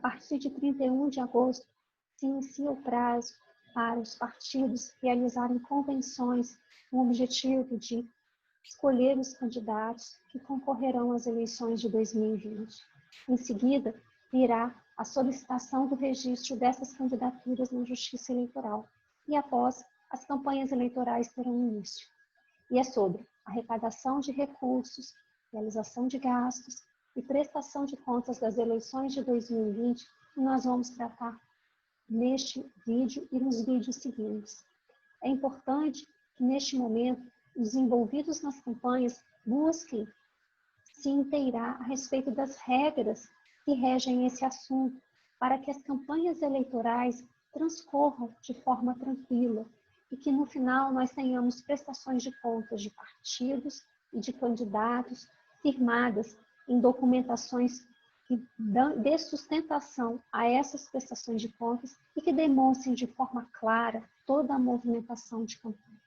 partir de 31 de agosto, se inicia o prazo para os partidos realizarem convenções com o objetivo de escolher os candidatos que concorrerão às eleições de 2020. Em seguida, virá a solicitação do registro dessas candidaturas na Justiça Eleitoral e, após, as campanhas eleitorais terão início. E é sobre arrecadação de recursos, realização de gastos e prestação de contas das eleições de 2020 que nós vamos tratar neste vídeo e nos vídeos seguintes. É importante que, neste momento, os envolvidos nas campanhas busquem se inteirar a respeito das regras que regem esse assunto, para que as campanhas eleitorais transcorram de forma tranquila e que, no final, nós tenhamos prestações de contas de partidos e de candidatos firmadas em documentações que dê sustentação a essas prestações de contas e que demonstrem de forma clara toda a movimentação de campanha.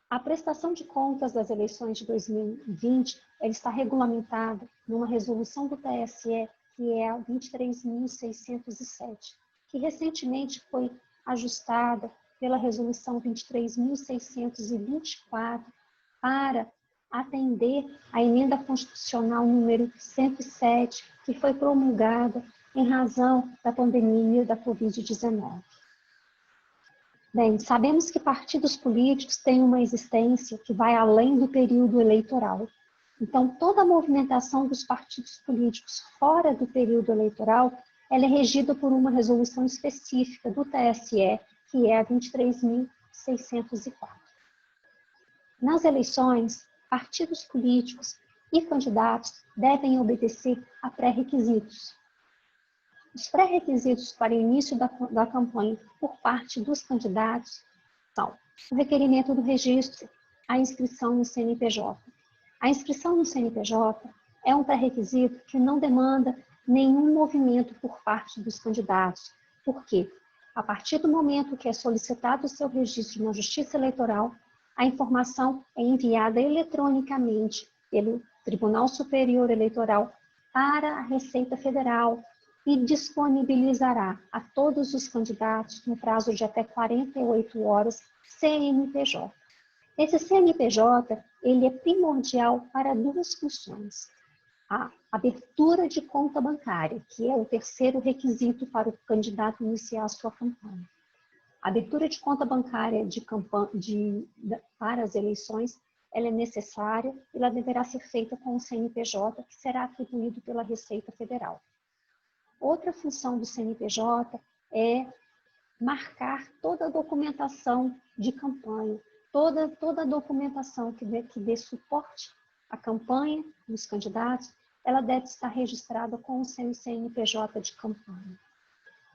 A prestação de contas das eleições de 2020 ela está regulamentada numa resolução do TSE, que é a 23.607, que recentemente foi ajustada pela resolução 23.624 para atender à emenda constitucional número 107, que foi promulgada em razão da pandemia da Covid-19. Bem, sabemos que partidos políticos têm uma existência que vai além do período eleitoral. Então, toda a movimentação dos partidos políticos fora do período eleitoral, ela é regida por uma resolução específica do TSE, que é a 23.604. Nas eleições, partidos políticos e candidatos devem obedecer a pré-requisitos. Os pré-requisitos para o início da campanha por parte dos candidatos são o requerimento do registro, a inscrição no CNPJ. A inscrição no CNPJ é um pré-requisito que não demanda nenhum movimento por parte dos candidatos. Por quê? A partir do momento que é solicitado o seu registro na Justiça Eleitoral, a informação é enviada eletronicamente pelo Tribunal Superior Eleitoral para a Receita Federal, e disponibilizará a todos os candidatos, no prazo de até 48 horas, CNPJ. Esse CNPJ, ele é primordial para duas funções. A abertura de conta bancária, que é o terceiro requisito para o candidato iniciar a sua campanha. A abertura de conta bancária para as eleições, ela é necessária e ela deverá ser feita com o CNPJ, que será atribuído pela Receita Federal. Outra função do CNPJ é marcar toda a documentação de campanha, toda a documentação que dê suporte à campanha dos candidatos, ela deve estar registrada com o seu CNPJ de campanha.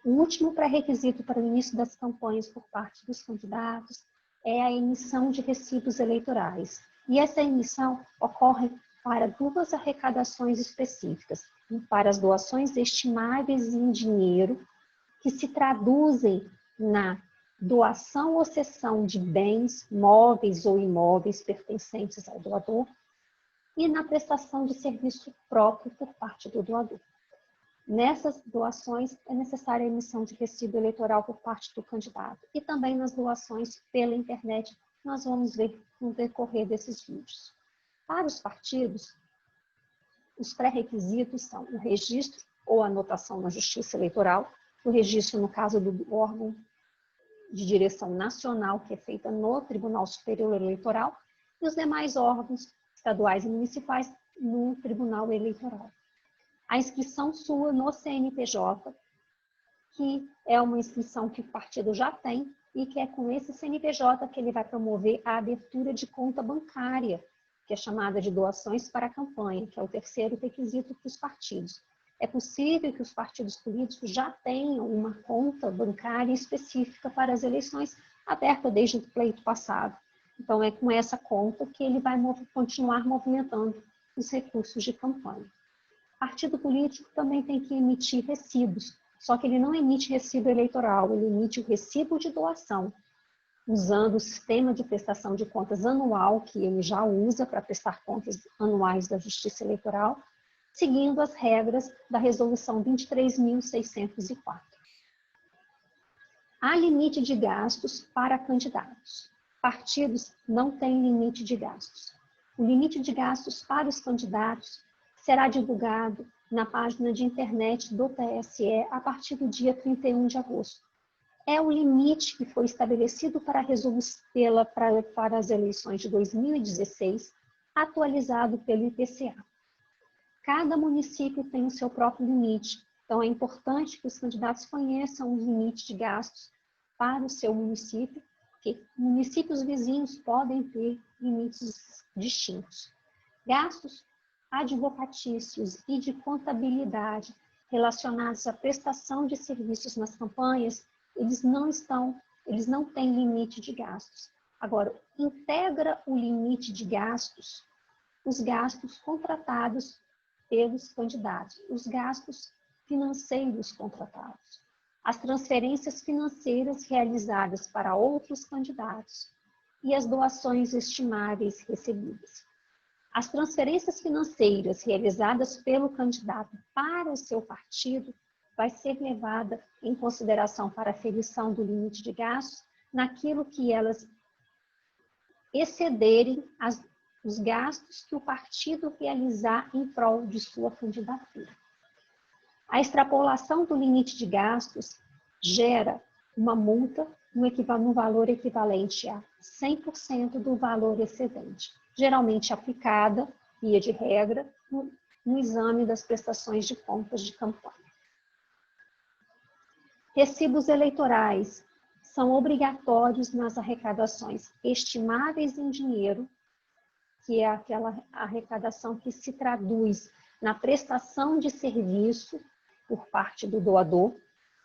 O último pré-requisito para o início das campanhas por parte dos candidatos é a emissão de recibos eleitorais. E essa emissão ocorre para duas arrecadações específicas, para as doações estimáveis em dinheiro, que se traduzem na doação ou cessão de bens, móveis ou imóveis pertencentes ao doador, e na prestação de serviço próprio por parte do doador. Nessas doações é necessária a emissão de recibo eleitoral por parte do candidato, e também nas doações pela internet, nós vamos ver no decorrer desses vídeos. Para os partidos, os pré-requisitos são o registro ou anotação na Justiça Eleitoral, o registro no caso do órgão de direção nacional, que é feita no Tribunal Superior Eleitoral, e os demais órgãos estaduais e municipais no Tribunal Eleitoral. A inscrição sua no CNPJ, que é uma inscrição que o partido já tem, e que é com esse CNPJ que ele vai promover a abertura de conta bancária, que é chamada de doações para a campanha, que é o terceiro requisito para os partidos. É possível que os partidos políticos já tenham uma conta bancária específica para as eleições, aberta desde o pleito passado. Então, é com essa conta que ele vai continuar movimentando os recursos de campanha. O partido político também tem que emitir recibos, só que ele não emite recibo eleitoral, ele emite o recibo de doação, usando o sistema de prestação de contas anual, que ele já usa para prestar contas anuais da Justiça Eleitoral, seguindo as regras da Resolução 23.604. Há limite de gastos para candidatos. Partidos não têm limite de gastos. O limite de gastos para os candidatos será divulgado na página de internet do TSE a partir do dia 31 de agosto. É o limite que foi estabelecido para as eleições de 2016, atualizado pelo IPCA. Cada município tem o seu próprio limite, então é importante que os candidatos conheçam os limites de gastos para o seu município, porque municípios vizinhos podem ter limites distintos. Gastos advocatícios e de contabilidade relacionados à prestação de serviços nas campanhas, eles não têm limite de gastos. Agora, integra o limite de gastos os gastos contratados pelos candidatos, os gastos financeiros contratados, as transferências financeiras realizadas para outros candidatos e as doações estimáveis recebidas. As transferências financeiras realizadas pelo candidato para o seu partido vai ser levada em consideração para a aferição do limite de gastos naquilo que elas excederem os gastos que o partido realizar em prol de sua candidatura. A extrapolação do limite de gastos gera uma multa no valor equivalente a 100% do valor excedente, geralmente aplicada, via de regra, no exame das prestações de contas de campanha. Recibos eleitorais são obrigatórios nas arrecadações estimáveis em dinheiro, que é aquela arrecadação que se traduz na prestação de serviço por parte do doador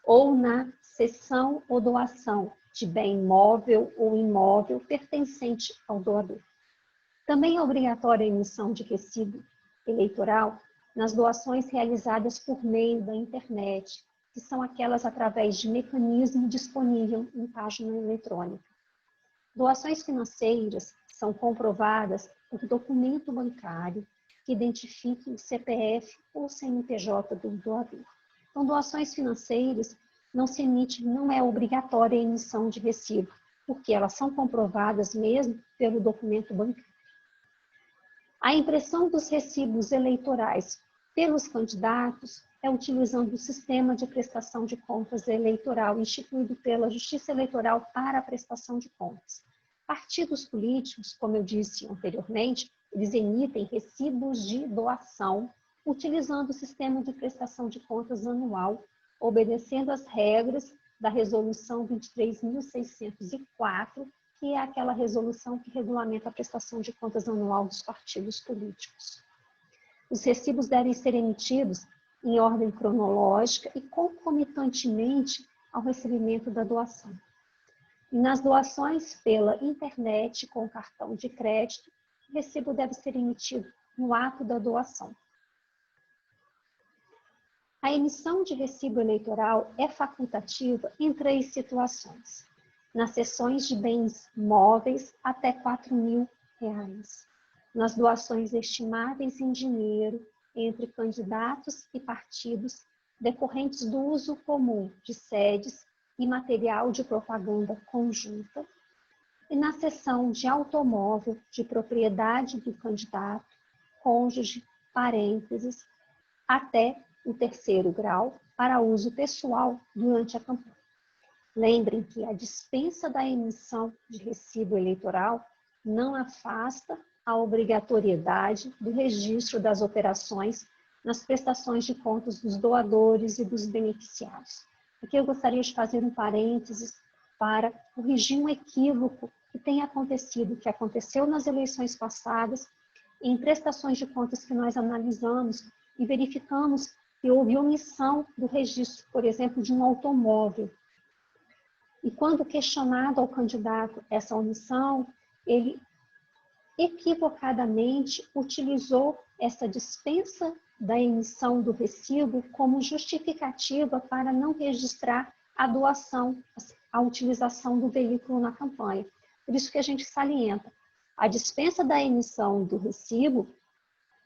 ou na cessão ou doação de bem móvel ou imóvel pertencente ao doador. Também é obrigatória a emissão de recibo eleitoral nas doações realizadas por meio da internet, que são aquelas através de mecanismo disponível em página eletrônica. Doações financeiras são comprovadas por documento bancário que identifique o CPF ou CNPJ do doador. Então, doações financeiras não é obrigatória a emissão de recibo, porque elas são comprovadas mesmo pelo documento bancário. A impressão dos recibos eleitorais pelos candidatos é utilizando o sistema de prestação de contas eleitoral instituído pela Justiça Eleitoral para a prestação de contas. Partidos políticos, como eu disse anteriormente, eles emitem recibos de doação utilizando o sistema de prestação de contas anual, obedecendo às regras da Resolução 23.604, que é aquela resolução que regulamenta a prestação de contas anual dos partidos políticos. Os recibos devem ser emitidos em ordem cronológica e concomitantemente ao recebimento da doação. E nas doações pela internet com cartão de crédito, o recibo deve ser emitido no ato da doação. A emissão de recibo eleitoral é facultativa em 3 situações. Nas cessões de bens móveis até R$ 4.000, nas doações estimáveis em dinheiro entre candidatos e partidos decorrentes do uso comum de sedes e material de propaganda conjunta, e na cessão de automóvel de propriedade do candidato, cônjuge, parênteses, até o 3º grau para uso pessoal durante a campanha. Lembrem que a dispensa da emissão de recibo eleitoral não afasta a obrigatoriedade do registro das operações nas prestações de contas dos doadores e dos beneficiários. Aqui eu gostaria de fazer um parênteses para corrigir um equívoco que tem acontecido, que aconteceu nas eleições passadas, em prestações de contas que nós analisamos e verificamos que houve omissão do registro, por exemplo, de um automóvel. E quando questionado ao candidato essa omissão, ele equivocadamente utilizou essa dispensa da emissão do recibo como justificativa para não registrar a doação, a utilização do veículo na campanha. Por isso que a gente salienta, a dispensa da emissão do recibo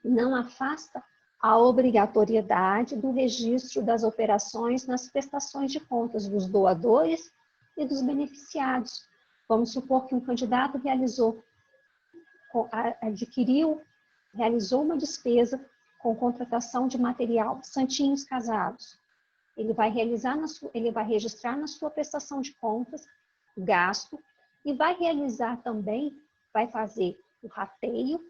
não afasta a obrigatoriedade do registro das operações nas prestações de contas dos doadores e dos beneficiados. Vamos supor que um candidato realizou uma despesa com contratação de material Santinhos Casados. Ele vai registrar na sua prestação de contas o gasto e vai fazer o rateio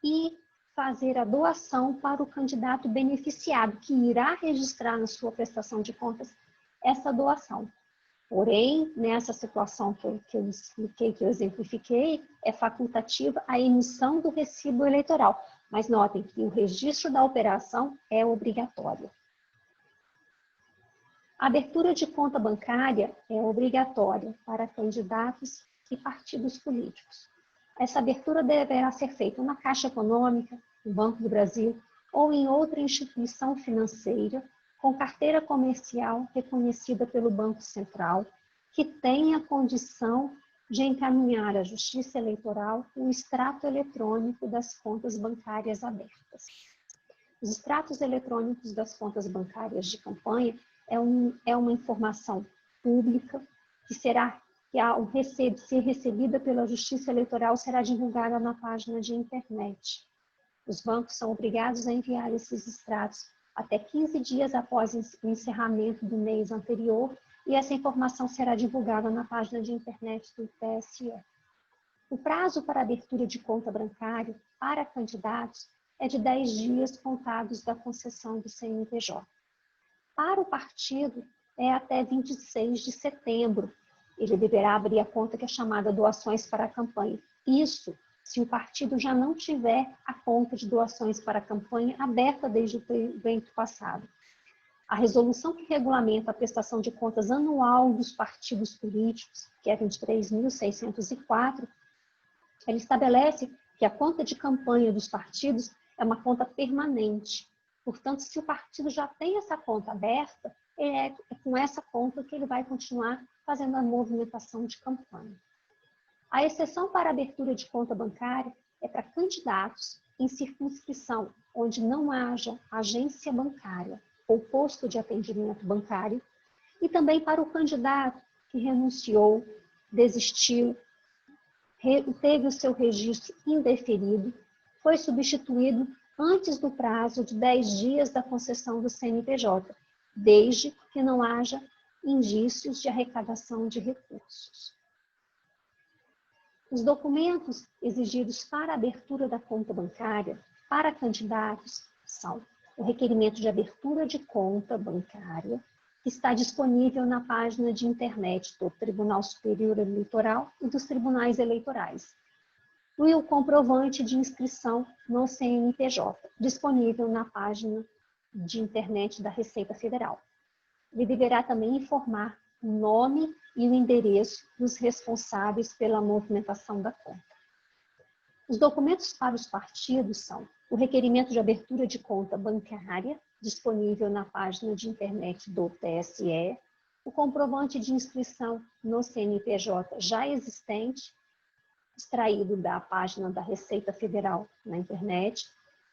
e fazer a doação para o candidato beneficiado, que irá registrar na sua prestação de contas essa doação. Porém, nessa situação que eu expliquei, que eu exemplifiquei, é facultativa a emissão do recibo eleitoral. Mas notem que o registro da operação é obrigatório. A abertura de conta bancária é obrigatória para candidatos e partidos políticos. Essa abertura deverá ser feita na Caixa Econômica, no Banco do Brasil ou em outra instituição financeira com carteira comercial reconhecida pelo Banco Central, que tenha condição de encaminhar à Justiça Eleitoral o extrato eletrônico das contas bancárias abertas. Os extratos eletrônicos das contas bancárias de campanha é uma informação pública que ao ser recebida pela Justiça Eleitoral será divulgada na página de internet. Os bancos são obrigados a enviar esses extratos até 15 dias após o encerramento do mês anterior e essa informação será divulgada na página de internet do TSE. O prazo para abertura de conta bancária para candidatos é de 10 dias contados da concessão do CNPJ. Para o partido, é até 26 de setembro. Ele deverá abrir a conta que é chamada doações para a campanha. Isso se o partido já não tiver a conta de doações para a campanha aberta desde o evento passado. A resolução que regulamenta a prestação de contas anual dos partidos políticos, que é 23.604, ela estabelece que a conta de campanha dos partidos é uma conta permanente. Portanto, se o partido já tem essa conta aberta, é com essa conta que ele vai continuar fazendo a movimentação de campanha. A exceção para a abertura de conta bancária é para candidatos em circunscrição onde não haja agência bancária ou posto de atendimento bancário e também para o candidato que renunciou, desistiu, teve o seu registro indeferido, foi substituído antes do prazo de 10 dias da concessão do CNPJ, desde que não haja indícios de arrecadação de recursos. Os documentos exigidos para a abertura da conta bancária para candidatos são o requerimento de abertura de conta bancária, que está disponível na página de internet do Tribunal Superior Eleitoral e dos tribunais eleitorais, e o comprovante de inscrição no CNPJ, disponível na página de internet da Receita Federal. Ele deverá também informar o nome e o endereço dos responsáveis pela movimentação da conta. Os documentos para os partidos são o requerimento de abertura de conta bancária, disponível na página de internet do TSE, o comprovante de inscrição no CNPJ já existente, extraído da página da Receita Federal na internet,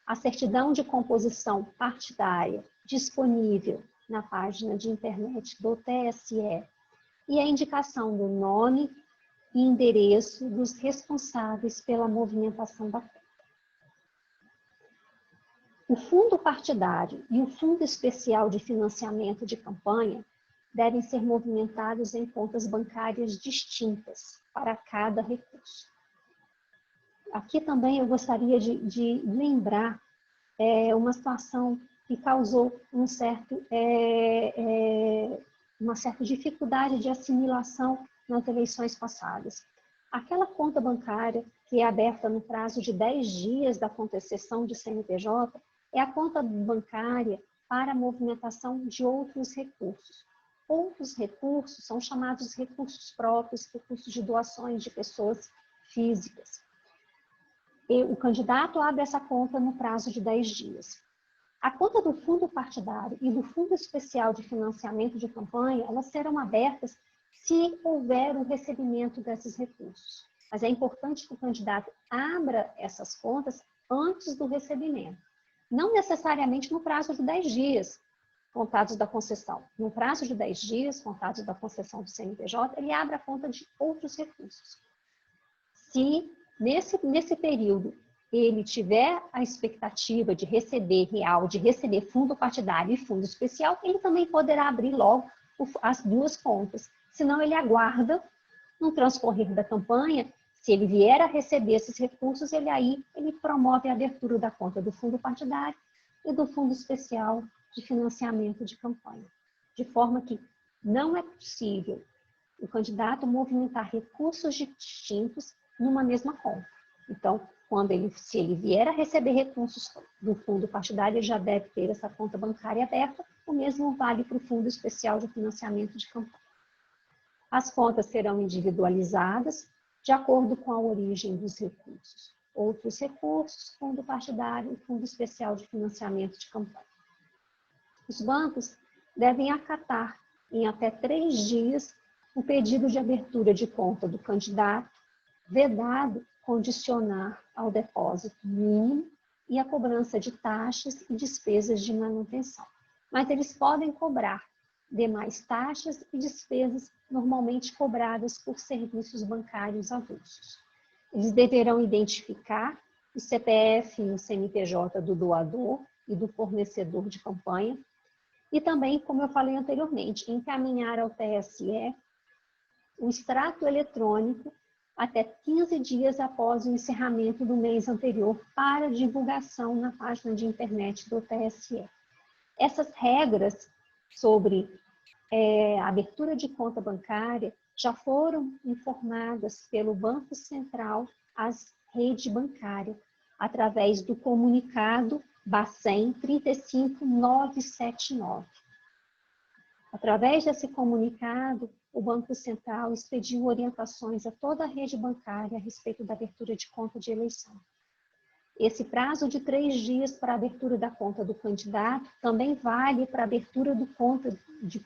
a certidão de composição partidária, disponível na página de internet do TSE, e a indicação do nome e endereço dos responsáveis pela movimentação da conta. O fundo partidário e o fundo especial de financiamento de campanha devem ser movimentados em contas bancárias distintas para cada recurso. Aqui também eu gostaria de lembrar uma situação que causou uma certa dificuldade de assimilação nas eleições passadas. Aquela conta bancária que é aberta no prazo de 10 dias da concessão de CNPJ é a conta bancária para a movimentação de outros recursos. Outros recursos são chamados recursos próprios, recursos de doações de pessoas físicas. O candidato abre essa conta no prazo de 10 dias. A conta do fundo partidário e do fundo especial de financiamento de campanha, elas serão abertas se houver o recebimento desses recursos. Mas é importante que o candidato abra essas contas antes do recebimento. não necessariamente no prazo de 10 dias, contados da concessão. No prazo de 10 dias, contados da concessão do CNPJ, ele abre a conta de outros recursos. Se nesse período ele tiver a expectativa de receber real, de receber fundo partidário e fundo especial, ele também poderá abrir logo as duas contas. Senão ele aguarda, no transcorrer da campanha, se ele vier a receber esses recursos, ele promove a abertura da conta do fundo partidário e do fundo especial de financiamento de campanha. De forma que não é possível o candidato movimentar recursos distintos numa mesma conta. Então, se ele vier a receber recursos do fundo partidário, ele já deve ter essa conta bancária aberta, o mesmo vale para o fundo especial de financiamento de campanha. As contas serão individualizadas de acordo com a origem dos recursos. Outros recursos, fundo partidário e fundo especial de financiamento de campanha. Os bancos devem acatar em até 3 dias o pedido de abertura de conta do candidato, vedado condicionar ao depósito mínimo e a cobrança de taxas e despesas de manutenção. Mas eles podem cobrar demais taxas e despesas normalmente cobradas por serviços bancários avulsos. Eles deverão identificar o CPF e o CNPJ do doador e do fornecedor de campanha e também, como eu falei anteriormente, encaminhar ao TSE o extrato eletrônico até 15 dias após o encerramento do mês anterior para divulgação na página de internet do TSE. Essas regras sobre a abertura de conta bancária já foram informadas pelo Banco Central às redes bancárias, através do comunicado Bacen 35979. Através desse comunicado, o Banco Central expediu orientações a toda a rede bancária a respeito da abertura de conta de eleição. Esse prazo de 3 dias para a abertura da conta do candidato também vale para a abertura do conta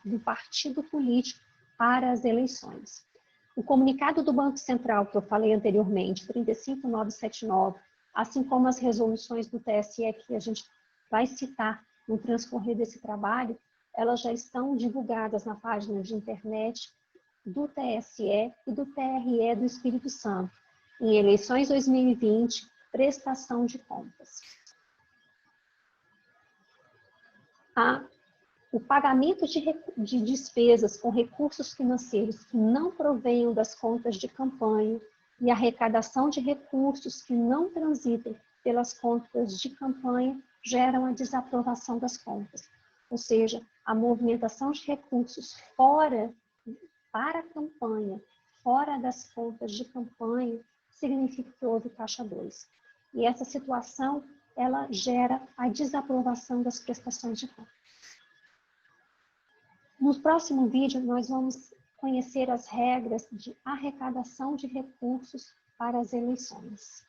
do partido político para as eleições. O comunicado do Banco Central, que eu falei anteriormente, 35979, assim como as resoluções do TSE que a gente vai citar no transcorrer desse trabalho, elas já estão divulgadas na página de internet do TSE e do TRE do Espírito Santo, em eleições 2020, prestação de contas. O pagamento de despesas com recursos financeiros que não provenham das contas de campanha e a arrecadação de recursos que não transitem pelas contas de campanha geram a desaprovação das contas. Ou seja, a movimentação de recursos para a campanha, fora das contas de campanha, significa que houve caixa 2. E essa situação, ela gera a desaprovação das prestações de contas. No próximo vídeo, nós vamos conhecer as regras de arrecadação de recursos para as eleições.